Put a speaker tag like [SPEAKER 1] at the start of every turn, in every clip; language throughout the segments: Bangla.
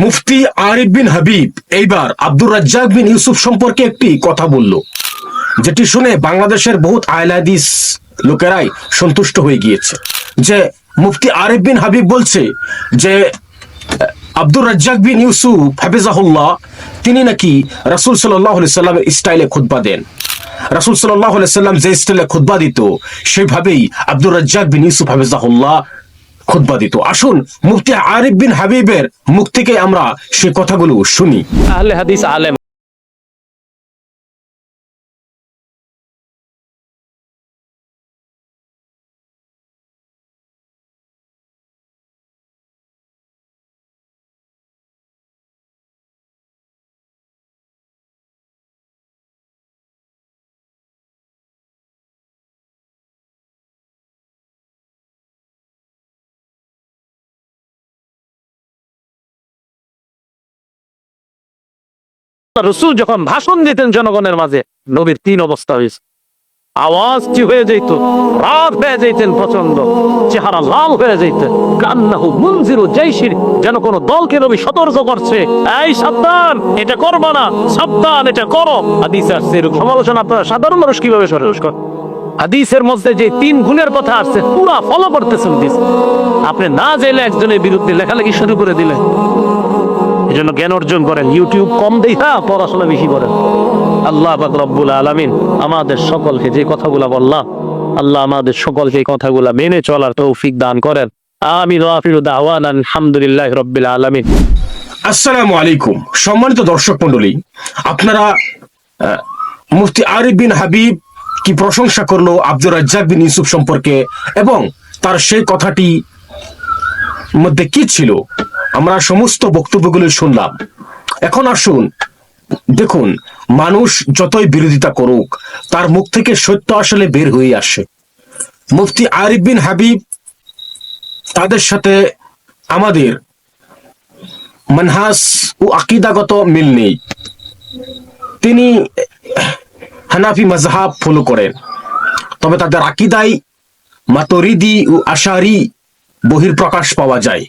[SPEAKER 1] মুফতি আরিফ বিন হাবিব এইবার আব্দুর রাজ্জাক বিন ইউসুফ সম্পর্কে একটি কথা বলল, যেটি শুনে বাংলাদেশের বহুত আহলে হাদিস লোকেরাই সন্তুষ্ট হয়ে গিয়েছে। যে মুফতি আরিফ বিন হাবিব বলছে যে আব্দুর রাজ্জাক বিন ইউসুফ হাফিজাহুল্লাহ তিনি নাকি রাসূল সাল্লাল্লাহু আলাইহি সাল্লামের স্টাইলে খুতবা দেন। রাসূল সাল্লাল্লাহু আলাইহি সাল্লাম যে স্টাইলে খুতবা দিত সেভাবেই আব্দুর রাজ্জাক বিন ইউসুফ হাফিজাহুল্লাহ খুতবা দিত। আসুন মুফতি আরিফ বিন হাবিবের মুখ থেকে আমরা সেই কথাগুলো শুনি।
[SPEAKER 2] আহলে হাদিস আলেম রসুল যখন ভাষণ দিতেন জনগণের মাঝে, নবীর তিন অবস্থা হয়েছে। আওয়াজটি হয়ে যেত, রাগ হয়ে যেতেন প্রচন্ড, চেহারা লাল হয়ে যেতেন, কান্নাহু মুনজিরু জাইশির, যেন কোন দলকে নবী সতর্ক করছে, এই সাবধান, এটা করবা না, সাবধান, এটা করো। হাদিসে আসছে এরকম সমালোচনা আপনারা সাধারণ মানুষ কিভাবে সহজ করেন। হাদিসের মধ্যে যে তিন গুণের কথা আসছে পুরা ফলো করতেছেন। আপনি না চাইলে একজনের বিরুদ্ধে লেখালেখি শুরু করে দিলেন। এজন্য জ্ঞান অর্জন করেন, ইউটিউব কম দেখা পড়াশোনা বেশি করেন। আল্লাহ পাক রব্বুল আলামিন আমাদের সকলকে যে কথাগুলো বললাম, আল্লাহ আমাদের সকলকে এই কথাগুলো মেনে চলার তৌফিক দান করেন। আমিন ওয়া আখিরু দাওয়ানা আলহামদুলিল্লাহি রাব্বিল আলামিন।
[SPEAKER 1] আসসালামু আলাইকুম। সম্মানিত দর্শক মণ্ডলী, আপনারা মুফতি আরিফ বিন হাবিব কি প্রশংসা করলো আব্দুর রাজ্জাক বিন ইউসুফ সম্পর্কে এবং তার সেই কথাটি মধ্যে কি ছিল, আমরা সমস্ত বক্তব্যগুলো শুনলাম। এখন আসুন দেখুন, মানুষ যতই বিরোধিতা করুক তার মুখ থেকে সত্য আসলে বের হয়ে আসে। মুফতি আরিফ বিন হাবিব তাদের সাথে আমাদের মানহাজ ও আকীদাগত মিল নেই। তিনি হানাফি মাযহাব ফলো করেন, তবে তাদের আকীদায় মাতুরিদি ও আশারি বহিঃপ্রকাশ পাওয়া যায়।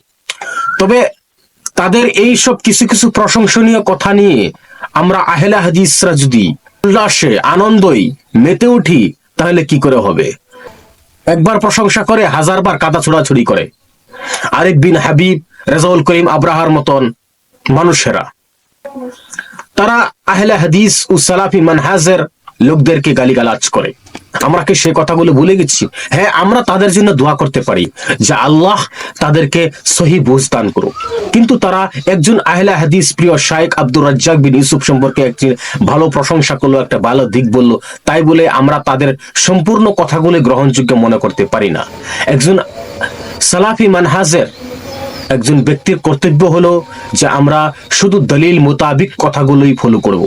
[SPEAKER 1] তবে তাদের এই সব কিছু কিছু প্রশংসনীয় কথা নিয়ে আমরা আহলে হাদিসরা যদি উল্লাসে আনন্দই মেতে উঠি তাহলে কি করে হবে? একবার প্রশংসা করে হাজারবার কাদা ছোড়াছুড়ি করে। আরিফ বিন হাবিব, রেজাউল করিম আবরাহার মতন মানুষেরা তারা আহলে হাদিস ও সালাফি মানহাজের লোকদেরকে গালিগালাজ করে। আমরা কি সে কথাগুলো ভুলে গেছি? হ্যাঁ, আমরা তাদের জন্য দোয়া করতে পারি যে আল্লাহ তাদেরকে সহি বুঝ দান করুক, কিন্তু তারা একজন আহলে হাদিস প্রিয় শাইখ আব্দুর রাজ্জাক বিন ইউসুফ সম্পর্কে একটি ভালো প্রশংসা করলো, একটা ভালো দিক বললো, তাই বলে আমরা তাদের সম্পূর্ণ কথাগুলো গ্রহণযোগ্য মনে করতে পারি না। একজন সালাফি মানহাজের একজন ব্যক্তির কর্তব্য হলো যে আমরা শুধু দলিল মোতাবিক কথাগুলোই ফলো করব,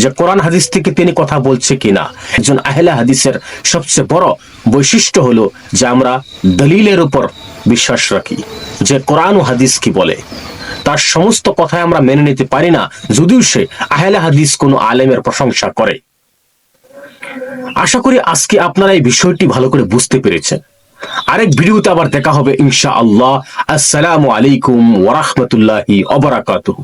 [SPEAKER 1] যে কোরআন হাদিস থেকে তিনি কথা বলছে কিনা। একজন আহলে হাদিসের সবচেয়ে বড় বৈশিষ্ট্য হলো যে আমরা দলিলের উপর বিশ্বাস রাখি, যে কোরআন ও হাদিস কি বলে। তার সমস্ত কথায় আমরা মেনে নিতে পারি না যদিও সে আহলে হাদিস কোনো আলেমের প্রশংসা করে। আশা করি আজকে আপনারা এই বিষয়টি ভালো করে বুঝতে পেরেছেন। আরেক ভিডিওতে আবার দেখা হবে ইনশাআল্লাহ। আসসালামু আলাইকুম ওয়া রাহমাতুল্লাহি ওয়া বারাকাতুহু।